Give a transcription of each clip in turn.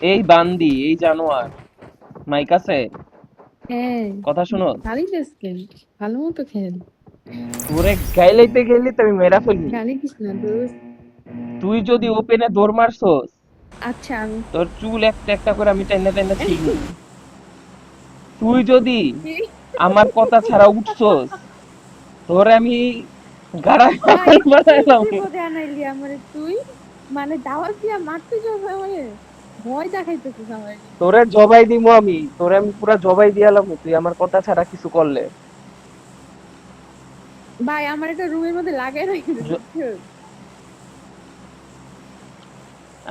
এই বান্দি, এই জানোয়ার, মাইক আছে? হ্যাঁ, কথা শুনো। গালি দিস কেন? ভালো মতো খেল। তোরে গাইলাইতে গেলি তো আমি মেরা ফেলবো। গালি দিস না দোস্ত। তুই যদি ওপেনে দৌড় মারছস, আচ্ছা আমি তোর চুল একটা একটা করে আমি টাইনা টাইনা ছিড়মু। তুই যদি আমার কথা ছাড়া উঠছস, তোরে আমি গাড়ায় ভাই পাগল এটা কি বানাইলাম। বিপদে আনাইলি আমারে তুই? মানে দাওয়াত দিয়া মারতে যাবে আমারে, ভয় দেখাইতেছিস আমারে কিন্তু। তোরে জবাই দিমু আমি, তোরে আমি পুরা জবাই দিয়ালাম তুই আমার কথা ছাড়া কিছু করলে। ভাই আমার একটা রুমের মধ্যে লাগাই রাখি জ- বুঝছো?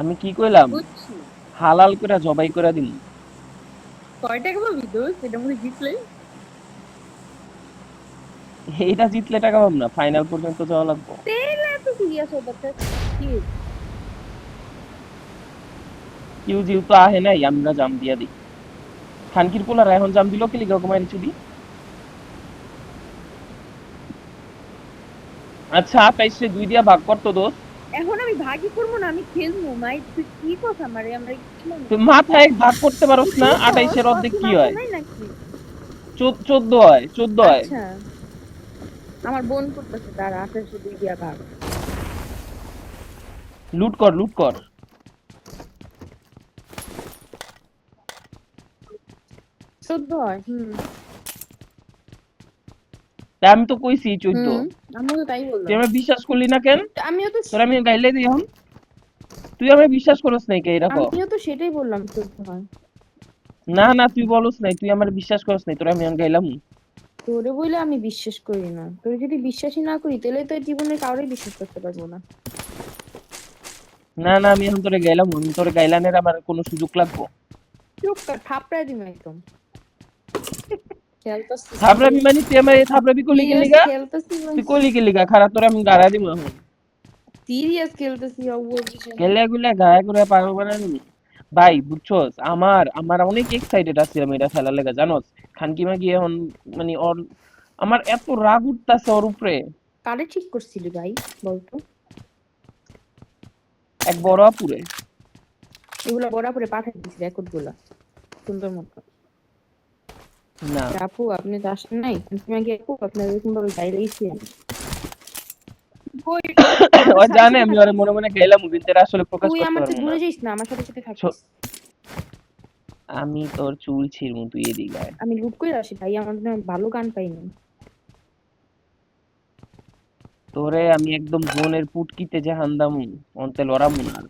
আমি কি কইলাম? বুঝছি। হালাল করে জবাই করে দিমু। কয় টাকা পাবি দোস্ত এটা মনে জিতলে? এইটা জিতলে টাকা পাবো না, ফাইনাল পর্যন্ত যাওয়া লাগবো। তেলে এত সিরিয়াস হতে কি? কেউ যেহেতু আহে নাই, আমরা জাম দিয়া দিই। খানকির পোলারা এখন জাম দিল কি লিগা কুমারী চুদি। আচ্ছা 28 2 দিয়া ভাগ করতো দোস্ত। এখন আমি ভাগই করবো না, আমি খেলবো মাই, তুই কি কথা মারে আমরা খেলবো না। তুই মাথায় ভাগ করতে পারোস তুই না? কি কস 28-এর অর্ধেক কসে কি মাথা হয়? নাই নাকি? 14 হয়, 14 হয়। আচ্ছা, আমার বোন করতেছে তার 28 দিয়া ভাগ। লুট কর, লুট কর। 14 হয়। হুম। তা আমি তো কইছি 14। হুম, আমিও তো তাই তুই বললাম। আমার বিশ্বাস করলি না কেন? আমিও তো তোর আমি গাইলে দিই এখন। তুই আমার বিশ্বাস করস নাই কে এরকম? আমিও তো সেটাই বললাম 14 হয়। না না, তুই বলস নাই, তুই আমার বিশ্বাস করস নাই, তোর আমি এখন গাইলাম। তোরে বলে আমি বিশ্বাস করি না, তোরে যদি বিশ্বাসই না করি তাহলে তো এই জীবনে কাউরে বিশ্বাস করতে পারবো না। না না, আমি এখন তোরে গাইলাম, আমি তোরে গাইলানের আমার কোনো সুযোগ লাগবো? চুপ কর, থাপড়ায় দিম একদম। খেলতাছি থাবরাবি মানে তুই আমার এই থাবরাবি করলি কি সিরিয়াস লিগা? খেলতাছি তুই করলি কি লিগা? খারাপ, তোরে আমি গাড়া দিব এখন। সিরিয়াস খেলতেছি অবশ্যই। গেলে গুলা গায়ে করে পাগল বানাই দিবি। ভাই বুঝছস, আমার আমার অনেক এক্সাইটেড আছিলাম এটা খেলার লেগে, জানোস? খানকিমা গিয়ে এখন মানে ওর, আমার এত রাগ উঠতাছে ওর উপরে। কারে ঠিক করছিলি ভাই বলতো? এক বড় আপুরে। এগুলা বরাবরে পাঠিয়ে দিছি রেকর্ড গুলা সুন্দর মতো। না। আপু আপনি তো আসেন নাই, তুমি আগে আপু আপনার এরকম ভাবে গাইলে গেছি আমি। কই, ও আমার সাথে জানে সাথে আমি ওরে থাকিস। মনে মনে গাইলাম, কিন্তু এটা আসলে প্রকাশ তুই করতে আমার থেকে পারবো না। দূরে যাইস না, আমার সাথে সাথে থাকিস। ছো- আমি তোর চুল ছিঁড়বো, তুই এদিকে আয়। আমি লুট করে আসি ভাই, আমার জন্য ভালো গান পাইনি। তোরে আমি একদম জোনের পুটকিতে যে হান্দামু, অন্তে লড়ামু না আর।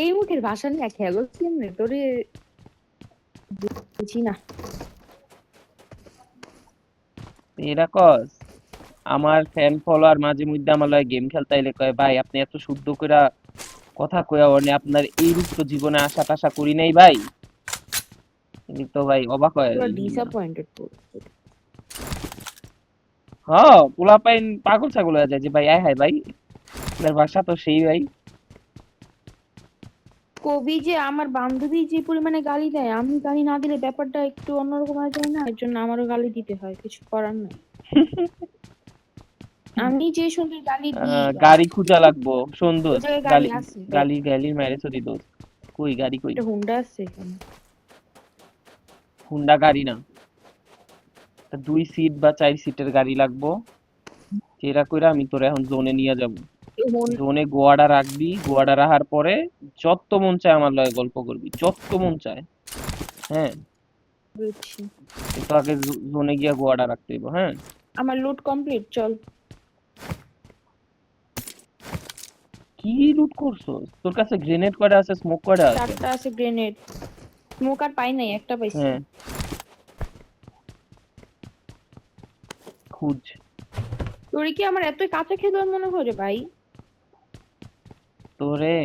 এই মুখের ভাষা নিয়ে খেলো কেমনে তোরে বুঝি না। এরা কস, আমার ফ্যান ফলোয়ার মাঝে মধ্যে আমার লগে গেম খেলতে আইলে কয় ভাই আপনি এত শুদ্ধ কইরা কথা কইয়া অনে আপনার এই রূপ তো জীবনে আশা টাশা করি নাই ভাই। আমি তো ভাই অবাক হয়ে পুরো গেছি না। ডিসঅ্যাপয়েন্টেড পুরো। হ্যাঁ, পোলাপাইন পাগল ছাগল হয়ে যায় যে ভাই আয় হায় ভাই, আপনার ভাষা তো সেই ভাই। কবি যে আমার বান্ধবী যে পরিমাণে গালি দেয়, আমি গালি না দিলে ব্যাপারটা একটু অন্যরকম হয়ে যায় না, এর জন্য আমারও গালি দিতে হয়, কিছু করার নাই। আমি যে সুন্দর গালি দিই গাড়ি খুঁজা লাগবো সুন্দর। ওই জায়গায় গাড়ি গালি, আছে দেখ। গালি গালির মাইরে চলি দোষ। কই গাড়ি কই? একটা হুন্ডা আছে এখানে। হুন্ডা গাড়ি না, তা 2 সিট বা 4 সিটের গাড়ি লাগবো। যেটা কইরা আমি তোরে এখন জোনে নিয়ে যাব। জোনে গোয়াডা রাখবি, গোয়াডা রাখার পরে যত মন চায় আমার লগে গল্প করবি, যত মন চায়। হ্যাঁ, বুঝছি। কিন্তু আগে জোনে গিয়া গোয়াডা রাখতে হইব, হ্যাঁ? আমার লুট কমপ্লিট, চল। কি লুট করছস? তোর কাছে গ্রেনেড কয়টা আছে, স্মোক কয়টা আছে? 4টা আছে গ্রেনেড, স্মোক আর পাই নাই, একটা পাইছি। হ্যাঁ, খুঁজ। তোর কি আমার এতই কাছে খেলোয়াড় মনে করে ভাই? তোরে,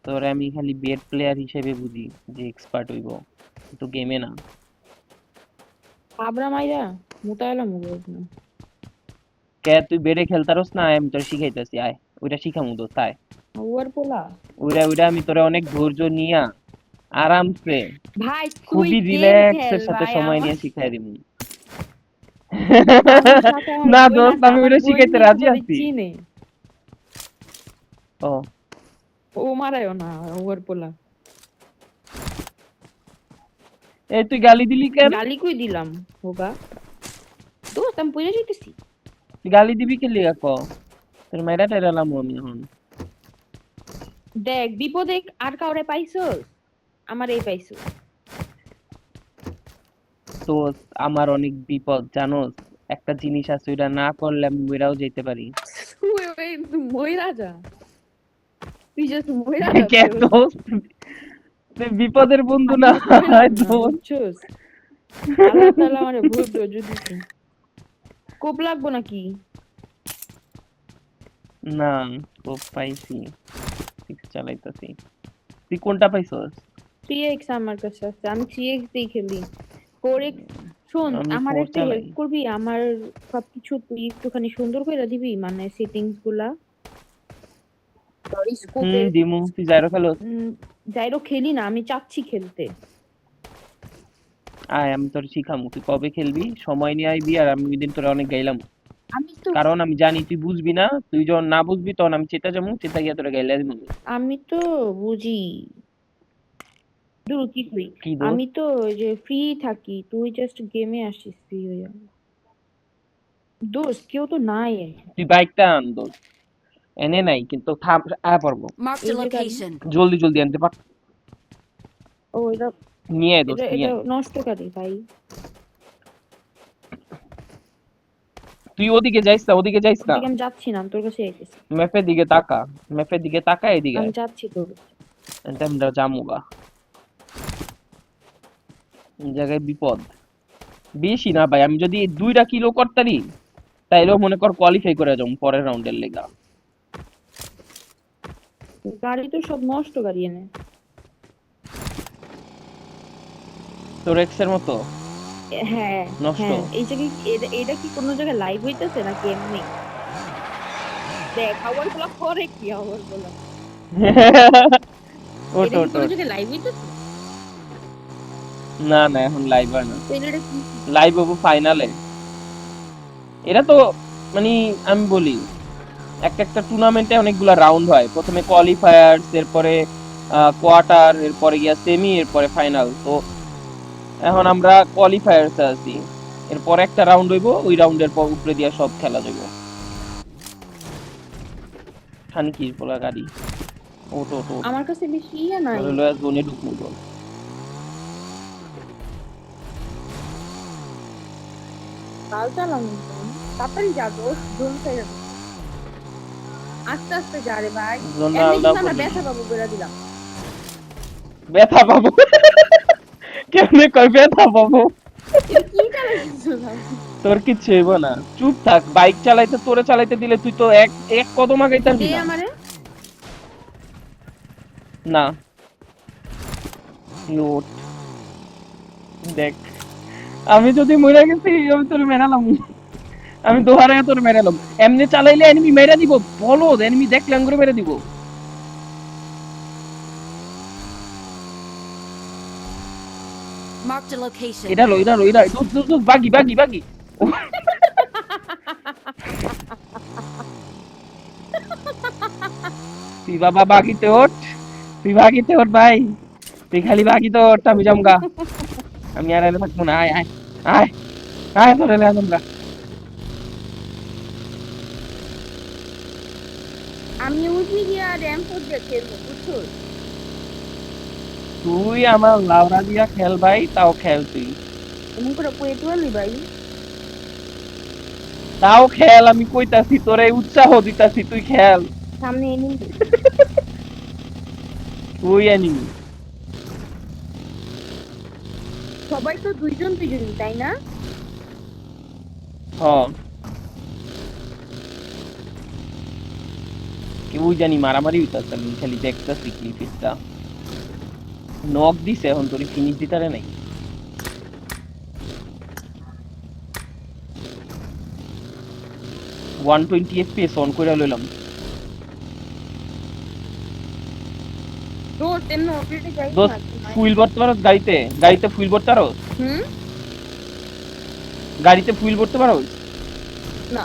তোরে আমি খালি বেড প্লেয়ার হিসেবে বুঝি, যে এক্সপার্ট হইব, কিন্তু গেমে না। আবরা মাইরা মোতায়েলা মুগো না। কে তুই বেডে খেলতারস না? আমি তোরে শিখাইতাছি, আয় ওইটা শিখামু দোস্ত, আয়। ওয়ার পোলা। ওইটা ওইটা আমি তোরে অনেক ধৈর্য নিয়া আরামসে, ভাই তুই খুবই গেম রিল্যাক্স খেল এর সাথে ভাই, সময় আমার নিয়ে শিখাই দিমু। আমার সাথে আমার না বোন দোস্ত, আছে, আমি আমার ওইটা বোন শিখাইতে নিয়ে রাজি কিভাবে আছি। চিনে। ও, ও মারায়ও না ওর পোলা। এই তুই গালি দিলি কেন? গালি কই দিলাম হোগা? দোস্ত আমি পড়ে যাইতেছি। তুই গালি দিবি কে লিগা ক? তোর মাইরা টেরালাম আমি এখন। দেখ বিপদে আর কাউরে পাইছস? আমার এই পাইছো। দোস্ত আমার অনেক বিপদ জানোস। একটা জিনিস আছে ওইটা না করলে আমি মইরাও যেতে পারি। তুই মইরা যা, তুই জাস্ট মইরা যা কে দোস্ত। দোস্ত? তুই বিপদের বন্ধু আমি না কইলাম না দোস্ত। বুঝছস, আল্লাহ তাআলা আমারে ভুল বুঝ দিছে। কোপ লাগবো নাকি? না, খুব পাইছি। সিক্স চালাইতাছি। তুই কোনটা পাইছস? 3x আমার কাছে আছে, আমি 3x দিয়ে খেলি। 4x শোন, আমি আমার ফোর একটা চালাই। হেল্প করবি? আমার সবকিছু তুই একটুখানি সুন্দর করে দিবি, মানে সেটিংস গুলা, সরি স্কোপের। দিমু। তুই যাইরো খেলোস? যাইরো খেলি না, আমি চাচ্ছি খেলতে। আয় আমি তোর শিখামু। তুই কবে খেলবি সময় নিয়ে আইবি, আর আমি ওই দিন তোরে অনেক গাইলাম। আমি তো কারণ আমি জানি তুই বুঝবি না। তুই যখন না বুঝবি তখন আমি চেতা যাবো, চেতা গিয়া তোরে গাইলা দিমু। আমি তো বুঝি। দূর কি কই, কি আমি দোস্ত? তো ওই যে ফ্রি থাকি, তুই জাস্ট গেমে আসিস ফ্রি হয়ে। দোস্ত কেউ তো নাই তুই বাইকটা আন দোস্ত। এনে নাই কিন্তু থাম। আয় পড়বো। Marked a এই যে গাড়ি। location. জলদি জলদি আনতে পার। ও এটা, নিয়ে আয় এটা দোস্ত, নিয়ে এটা আয়। নষ্ট গাড়ি ভাই। তুই ওদিকে যাইস না, ওদিকে যাইস না। ওদিকে আমি যাচ্ছি না, আমি তোর কাছে আইতেছি। ম্যাপের দিকে তাকা। ম্যাপের দিকে তাকা, এদিকে আমি আয়। যাচ্ছি তোর কাছে। এনতে আমরা জামুগা। এই জায়গায় বিপদ বেশি না ভাই। আমি যদি 2টা কিলো করতারি তাইলেও মনে কর কোয়ালিফাই করে যাবো পরের রাউন্ডের লেগা। গাড়ি তো সব নষ্ট গাড়ি এনে। তোর এক্সের মতো হ্যাঁ, নষ্ট। হ্যাঁ, এই জায়গায় এটা কি কোনো জায়গায় লাইভ হইতেছে নাকি এমনি? দেখ আবার গুলা করে কি আবার গুলা, ওট এটা কি ওট কোনো ওট। জায়গায় লাইভ হইতেছে? না না, এখন লাইভ হয় না। তাহলে এটা কি? লাইভ হবো ফাইনালে। এটা তো মানে আমি বলি, একটা একটা টুর্নামেন্টে অনেকগুলা রাউন্ড হয়। প্রথমে কোয়ালিফায়ার্স, এরপরে কোয়ার্টার, এরপরে গিয়া সেমি, এরপরে ফাইনাল। তো এখন আমরা কোয়ালিফায়ার্স আছি। এরপর একটা রাউন্ড হইব, ওই রাউন্ডের পর উপরে দিয়া সব খেলা যাইব। খানকির পোলা গাড়ি। ওট ওট ওট। আমার কাছে বেশি ইয়ে নাই। তোরে লয়া জোনে ঢুকমু তো। কাল চালাম তাড়াতাড়ি যা দোস্ত, জোন খাই যাবে। আস্তে আস্তে যা রে ভাই, জোন এমনি আলাদা কিন্তু আমরা করি। ব্যথা পাবো বলে দিলাম। ব্যথা পাবো? কেমনে কই ব্যথা পাবো? এটা কি চালাইছিস ভাই? তোর কিচ্ছু হইব না, চুপ থাক। বাইক চালাইতে তোরে চালাইতে দিলে তুই তো এক এক কদম আগাইতে দে পারবি না। আমারে। না, লোট। দেখ, আমি যদি মইরা গেছি আমি তোর মেরালাম। আমি দোহারে তোর মেরালাম। এমনি চালাইলে এনিমি মেরা দিব। বলো, এনিমি দেখলে আঙ্গুরে মেরে দিব। Marked a location. এটা লইরা লইরা দূর দূর দূর, বাগি বাগি বাগি। তুই বাবা বাগিতে ওঠ। তুই বাগিতে ওঠ ভাই। তুই খালি বাগিতে ওঠ, আমি জামগা। আমি আর এলে থাকবো না। আয় আয় আয় আয়, তোর এলে জামগা। আমি উঠি গিয়া র্যাম্প দিয়ে খেলবো বুঝছো? তুই আমার লাউরা দিয়া খেল ভাই, তাও খেল তুই। এমন করে কয়ে তুলি ভাই। তাও খেল, আমি কইতাছি তোরে উৎসাহ দিতাছি, তুই খেল। সামনে এনিমি। তুই এনিমি। সবাই তো দুইজন দুইজনই তাই না? হ, কেউ জানি মারামারি হইতাছে, আমি খালি দেখতাছি কি ফিটটা। নক দিছে, এখন তোরে ফিনিশ দিতারে নাই। 120 FPS অন কইরা লইলাম। দোস্ত এমনি ওটিতে যাই দোস্ত না। ফুয়েল ভরতে পারোস গাড়িতে? গাড়িতে ফুয়েল ভরতে পারোস? হুম। গাড়িতে ফুয়েল ভরতে পারোস? না।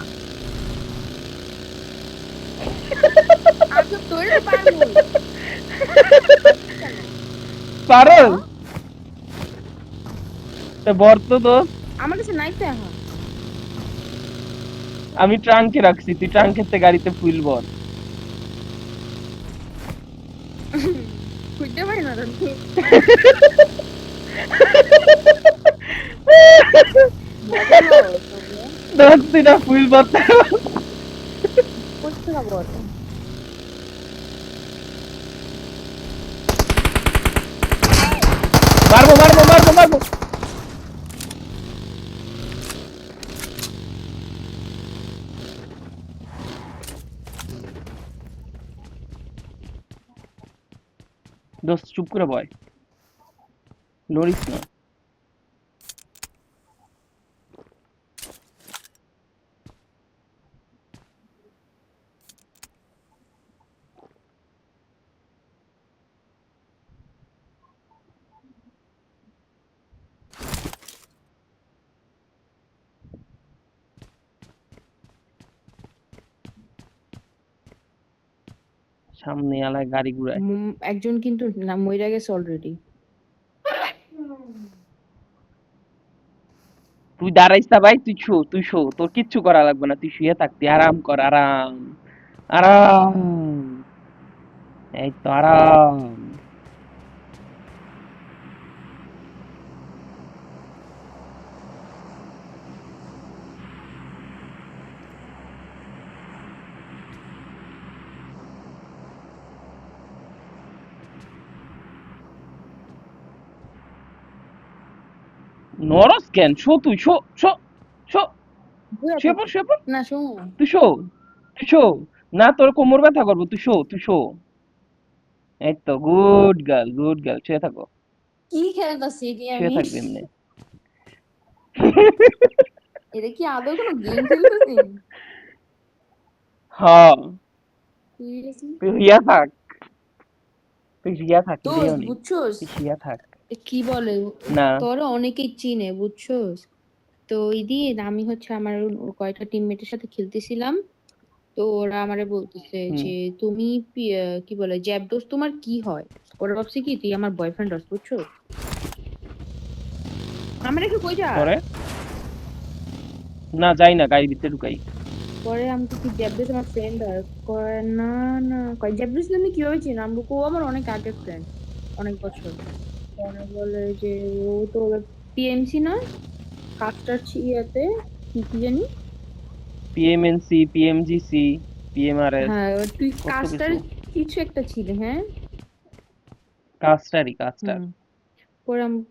আমি তো তোরে তো পারবো। পারো হ্যাঁ তা বর্ত দোস্ত। আমার কাছে নাই তো এখন। আমি ট্রাঙ্কে রাখছি, তুই ট্রাঙ্কের তে গাড়িতে ফুল ভর। খুঁজতে পারি না তো। মজা হলো তোকে। দোস্ত তুই না ফুল ভরতে করতে হবে ওটা। মারবো মারবো মারবো মারবো। দোস্ত চুপ করে বয়, লড়িস না। সামনে আলায় গাড়ি ঘুরায়। একজন কিন্তু না মইরা গেছে অলরেডি। তুই দাঁড়াইস না ভাই, তুই শো, তুই শো, তোর কিচ্ছু করা লাগবে না, তুই শুয়ে থাক, তুই আরাম কর, আরাম আরাম। এই তো আরাম। নরস কেন, শো তুই, শো শো শো। বুঝা শুয়ে পড় থাকি শুয়ে পড়। না শোনো। তুই শো, তুই শো। না তোর কোমর ব্যথা করবো, তুই শো, তুই শো। এই তো গুড গার্ল, গুড গার্ল, শুয়ে থাকো। কি খেলতেছি এটি শুয়ে আমি? থাকবি এমনি। এটা কি আদৌ কোনো গেম খেলতেছি? হ্যাঁ, Seriously? তুই শুয়ে থাক, তুই শুয়ে থাক, তো দেও নেই। বুঝছোস তুই শুয়ে থাক। কি বলে, না। তোরা অনেকেই চিনে বুঝছোস। তো ওই দিন আমি হচ্ছে আমার কয়েকটা টিমমেটের সাথে খেলতেছিলাম। তো ওরা আমারে বলতেছে হুম। যে তুমি কি বলে জ্যাবডোস তোমার কি হয়। ওরা ভাবছে কি তুই আমার বয়ফ্রেন্ড হস বুঝছো। আমার একটু কই যা। পরে না যাই না, গাড়ির ভিতরে ঢুকাই। পরে আমাকে কি জ্যাবডোস আমার ফ্রেন্ড হয় কয় না না কয় জ্যাবডোস তুমি কিভাবে চিনো আমি ও আমার অনেক আগের ফ্রেন্ড অনেক বছর। পরে বলে যে ও তো পিএমসি না কাস্টার ইয়াতে কি কি জানি। পিএমএনসি, পিএমজিসি, পিএমআরএস, হ্যাঁ তুই কত কাস্টার কিছু। কিছু একটা ছিলে হ্যাঁ। কাস্টারই কাস্টার। হুম।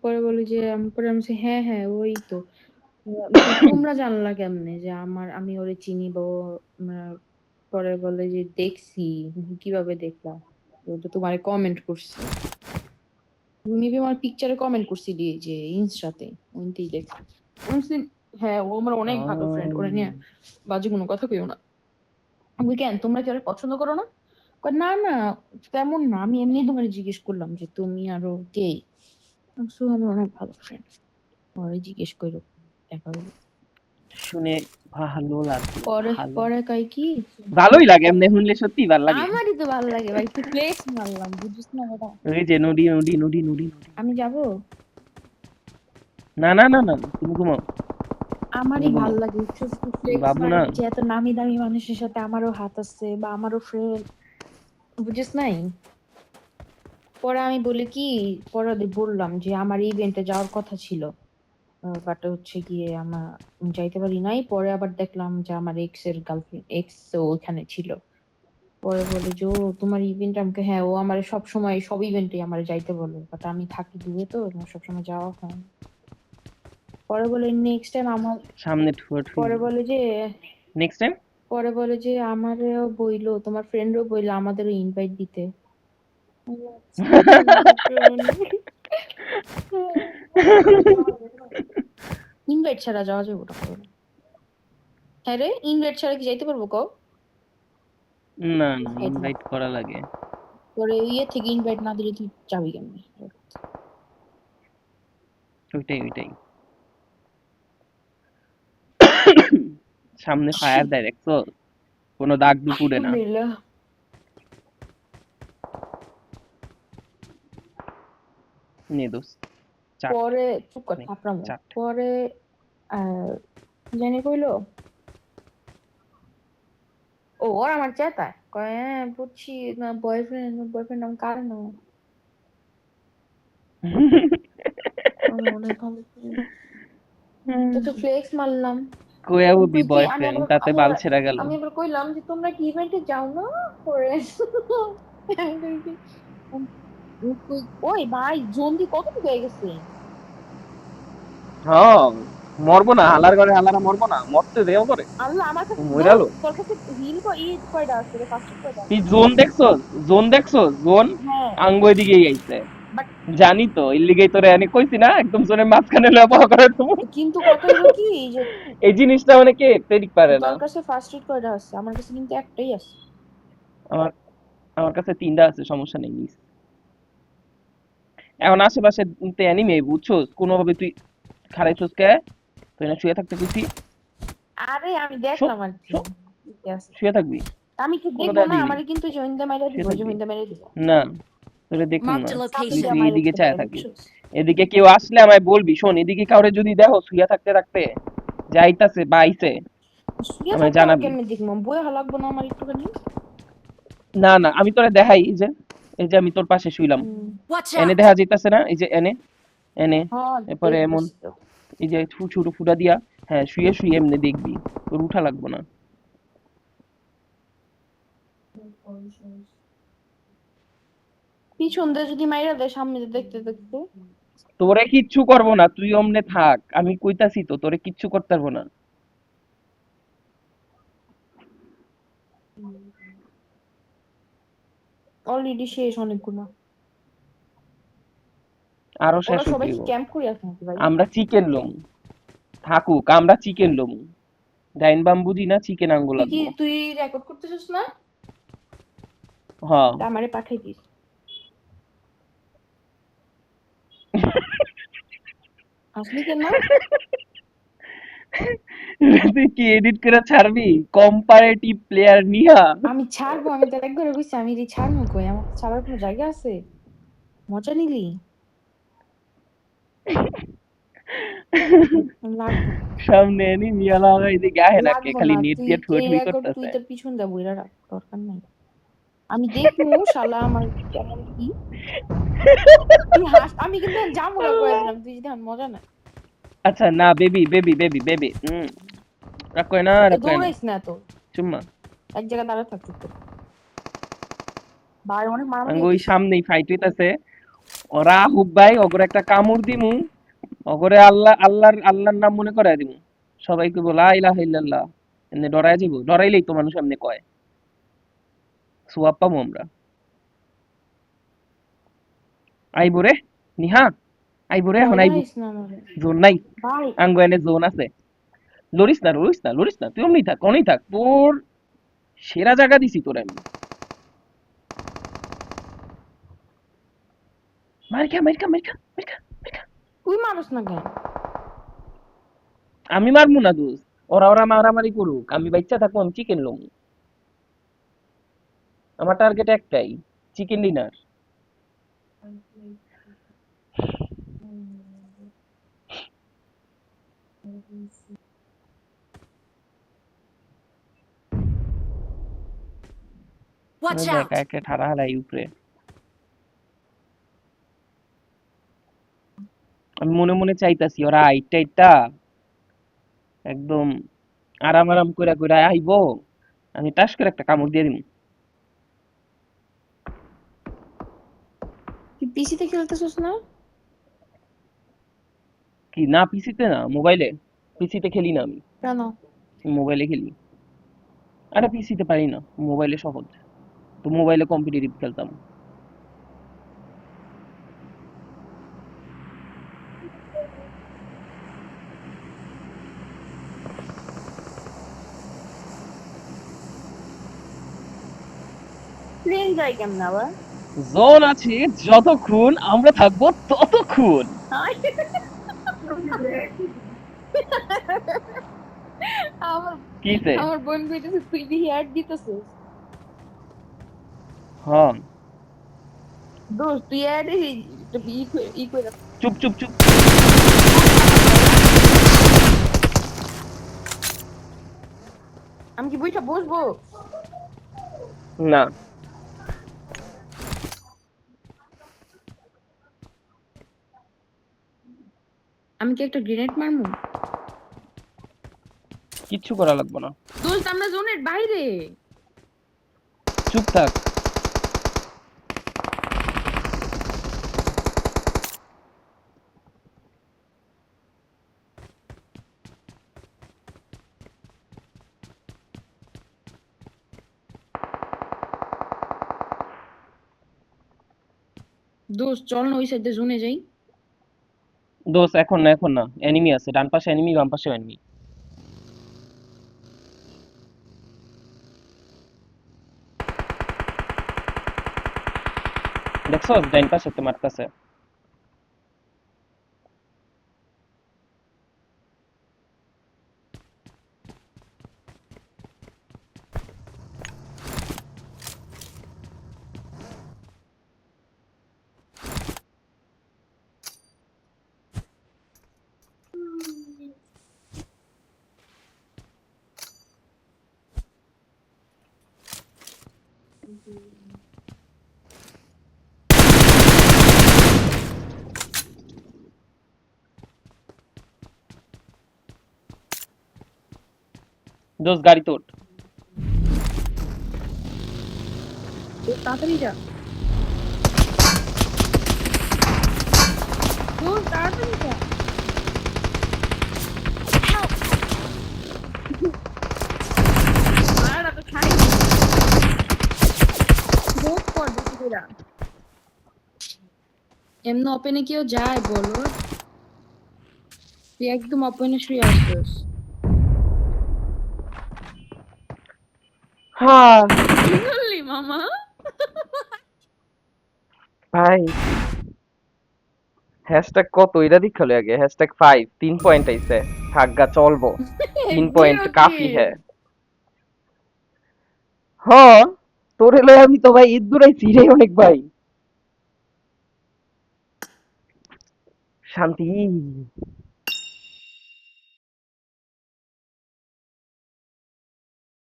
পরে বলি যে পরে আমি বলছি, হ্যাঁ হ্যাঁ ওই তো। তো তোমরা জানলা কেমনে যে আমি ওরে চিনি বা পরে বলে যে দেখছি। কিভাবে দেখলা? ও তো তোমার কমেন্ট করছে। তুমি আমার পিকচারে কমেন্ট করছিলি যে ইনস্টাতে ওইটাই দেখছি। আমি বলছি, হ্যাঁ ও আমার অনেক ভালো ফ্রেন্ড ওরে নিয়ে বাজে কোনো কথা কইও না। আমি বলি, কেন তোমরা কি ওরে পছন্দ করো না? কয়, না না তেমন না আমি এমনি তোমার জিজ্ঞেস করলাম যে তুমি আরো কে। আমার অনেক ভালো ফ্রেন্ড ওরে জিজ্ঞেস করো দেখা হলো। শুনে ভালো লাগলো, পরে ভালো। পরে কয় কি ভালোই লাগে, এমনি শুনলে সত্যি ভালো লাগে। আমারই তো ভালো লাগে ভাই তুই ফ্লেক্স মারলাম বুঝিস না ওটা। ওই যে নদী নদী নদী নদী নদী। আমি যাব। না না না না, তুমি ঘুমাও, তুমি আমারই ভাল ঘুমাও। লাগে তুমি ফ্লেক্স বাবু না। মারি যে এত নামি দামি মানুষের সাথে আমারও হাত আছে বা আমারও ফ্রেন্ড বুঝিস নাই। পরে আমি বলি কি পরে ওদের বললাম যে আমার ইভেন্টে যাওয়ার কথা ছিল বাট হচ্ছে গিয়ে আমি যাইতে পারি নাই। পরে আবার দেখলাম যে আমার এক্স এর গার্লফ্রেন্ড এক্স ওখানে ছিল। পরে বলে যে ও তোমার ইভেন্ট আমাকে হ্যাঁ ও আমার সব সময় সব ইভেন্টে আমার যাইতে বলে বাট আমি থাকি দূরে তো আমার সবসময় যাওয়া হয় না। পরে বলে নেক্সট টাইম আমার সামনে ঠুয়া ঠুই। পরে বলে যে নেক্সট টাইম। পরে বলে যে আমারও বইলো তোমার ফ্রেন্ডও বইলো আমাদেরও ইনভাইট দিতে। আমি বললাম, আচ্ছা, ঠিক আছে। ইনভাইট ছাড়া যাওয়া যাবে ওটা করে। হ্যাঁ রে ইনভাইট ছাড়া কি যাইতে পারবো কও? না না, এই তো। ইনভাইট করা লাগে। পরে ইয়ে থেকে ইনভাইট না দিলে তুই যাবি কেমনে? ওইটাই ওইটাই। সামনে ফায়ার দেয় দেখছো, কোনো দাগ দুপুরে না। আলহামদুলিল্লাহ। নে দোস্ত, চাট পরে চুপ কর নে, থাপড়ামো। চাট। পরে কি জানি কইলো, ও ওর আমার চেতায়, কয় হ্যাঁ বুঝছি না, বয়ফ্রেন্ড বয়ফ্রেন্ড নাম কার না, আমি অনেক ভালো করি। তো ফ্লেক্স মারলাম। কইয়া বুঝি তুই কি আমি বয়ফ্রেন্ড, আবার তাতে আমি বাল আবার ছেড়া গেল। আমি আবার কইলাম যে তোমরা কি ইভেন্টে যাও না করে আমি কই কি, ওই ভাই জলদি কতটুকু হয়ে গেছে? হ্যাঁ, মরবো না, হালার ঘরে হালারা মরবো না, মরতে দেও করে আল্লাহ, আমার কাছে মইরালো। দোস্ত, তোর কাছে হিল কয়টা আছে রে, ফার্স্ট কয়টা তুই আছে? জোন দেখছস? জোন দেখছস? জোন হ্যাঁ, আঙ্গো এদিকেই আইছে। বাট জানি তো, এর লিগেই তোরে আমি কইছি না, একদম জোনের মাঝখানে ব্যবহার করে তুমি। কিন্তু কথা হলো কি যে এই জিনিসটা অনেকে প্রেডিক্ট পারে না। তোর কাছে ফার্স্ট এড কয়টা আছে? আমার কাছে কিন্তু একটাই আছে। আমার আমার কাছে 3টা আছে, সমস্যা নেই মিস। এখন আশেপাশে তে অ্যানিমে বুঝছস, কোনোভাবে তুই খারাইছস কে? তুই না শুয়ে থাকতে কইছি? আরে আমি শো, দেখলাম আর কি, শো, ঠিক আছে। শুয়ে থাকবি। আমি কি কোনো দেখবো দায় না? দিবি, আমারে কিন্তু জৈন্দা মাইরা দিব, শুয়ে থাকবি। জৈন্দা মাইরা দিব, না, তোরে দেখুন না। Marked a চাবি তুই দিয়া location. তুই মাইরা এদিকে দিতে চায় পারে, থাকিস। বুঝছস? এদিকে কেউ আসলে আমায় বলবি, শোন এদিকে কাউরে যদি দেখো শুয়ে থাকতে থাকতে যাইতাছে বা আইছে, শুয়ে আমায় থাকতে আবার জানাবি। কেমনে দেখবো? বইয়া লাগবো না আমার একটুখানি? না না, আমি তোরে দেখাই, এই যে আমি তোর পাশে শুইলাম, হুম, Watch এনে out! দেখা যাইতাছে না, এই যে এনে, এনে, হ্যাঁ এরপরে এমন, দেখতেছি তো। এই যে ছোট ফুটা দিয়া, হ্যাঁ শুয়ে শুয়ে এমনি দেখবি, তোর উঠা লাগবে না। পিছন দিয়ে যদি মাইরা দেয়, সামনে দিয়ে দেখতে দেখতে। তোরে কিচ্ছু করবো না, তুই অমনে থাক, আমি কইতাছি তো তোরে কিচ্ছু করতে পারবো না। অলরেডি শেষ অনেকগুলো। আরো শেষ ওরা সবাই হইতে কি হইব। ক্যাম্প করে আছে নাকি ভাই? আমরা চিকেন লম, থাকুক, আমরা চিকেন লম, ডাইন বাম বুঝি না, চিকেন আঙ্গো লাগবো। তুই রেকর্ড করতেছিস না? হ্যাঁ। আমারে পাঠাই দিস। আসলি কেন? তুই কি এডিট করে ছাড়বি কম্পারেটিভ প্লেয়ার নিয়া? আমি ছাড়বো, আমি তো একবার কইছি আমি ছাড়বো, কই আমার ছাড়ার কোনো জায়গা আছে? মজা নিলি? লাগবো না, সামনে এনি মিয়ালা এদিকে আহে নাকে, লাগবো খালি না। নেট তুই দিয়ে এই ঠুয়াঠুই রেকর্ড তুই করতেছে। তোর পিছন দা বইরা রাখ, দরকার নাই। আমি দেখবো শালা আমার কেমন কি। তুই হাস, আমি কিন্তু যাবো না কয়ে দিলাম, তুই যদি আমার মজা না। আচ্ছা না, বেবি বেবি বেবি বেবি, রাখো না, রাখো না, দৌড়াইস না তো, চুম্মা। এক জায়গায় দাঁড়া থাক চুপ করে। ভাই অনেক মারামারি আঙ্গো ওই হইতেছে। সামনেই ফাইট হইতাছে, ওরা হুক ভাই ওগরে একটা কামড় দিমু, ওগরে আল্লাহর নাম মনে করায় দিমু, সবাইকে বলা লা ইলাহা ইল্লাল্লাহ, এমনি ডরায় যাবো, ডরাইলেই তো মানুষ এমনি কয়, সোয়াব পাবো আমরা। আইবো রে নিহা, আইবো রে, এখন মাইরা আইবো। হাইস না আমারে জোন নাই, ভাই। আঙ্গো এনে জোন আছে। লড়িস না, লড়িস না, লড়িস না, তুই অমনি থাক, তোর সেরা জায়গা দিছি তোর আমি। মারকা মারকা মারকা মারকা মারকা। তুই মানুষ না কেন? আমি মারমু না দোস্ত, ওরা মারামারি করুক, আমি বাচ্চা থাকবো, আমি চিকেন লম। আমার টার্গেট একটাই, চিকেন ডিনার। Watch একা out! একা ঠাড়া হালাই উপরে। আমি মনে মনে চাইতাছি ওরা আইটা আইটা একদম আরাম আরাম কইরা কইরা আইবো, আমি টাস করে একটা কামড় দিয়ে দিমু। তুই পিসিতে খেলতেছিস না? কি না, পিসিতে না, মোবাইলে। পিসিতে খেলি না আমি, কেন? মোবাইলে খেলি। আরে পিসিতে পারি না, মোবাইলে সহজ, তো মোবাইলে কম্পিটিটিভ খেলতাম। প্লেন যাই কেমন আবার? জোন আছে যতক্ষণ আমরা থাকবো ততক্ষণ। আমার কিসে? আমার বোন কইতেছে তুই কি হেয়ার দিতেছিস? হ্যাঁ। দোস্ত তুই অ্যাড একটা ই কইরা চুপ চুপ চুপ। আমি কি বইটা বসবো? না, আমি কি একটা গ্রেনেড মারমু? কিচ্ছু করা লাগবে না। দোস্ত আমরা জোনের বাইরে। চুপ থাক। দোস্ত চল না ওই সাইডে জোনে যাই। দোস্ত এখন না, এখন না, এনিমি আছে ডান পাশে, এনিমি বাম পাশে এনিমি। দেখছো ডান পাশে তো মারতাছে। দোস্ত গাড়ি তোট। দোস্ত তাড়াতাড়ি যা। দোস্ত তাড়াতাড়ি যা। আর এত খাই দোস্ত কর বেশি কইরা। এমনি ওপেনে কেউ যায় বলো? তুই একদম ওপেনে শুয়ে আসছিস। হ্যাঁ কি বললি মামা? ভাই, হ্যাশট্যাগ কত এটা দেখালো আগে, হ্যাশট্যাগ 5 3 পয়েন্ট আইছে। থাকগা চলবো, 3 পয়েন্ট জিরো কাফি কিল। হ্যাঁ। হ, তোরে লয় আমি তো ভাই ঈদ দূরাইছি রে অনেক ভাই। শান্তি।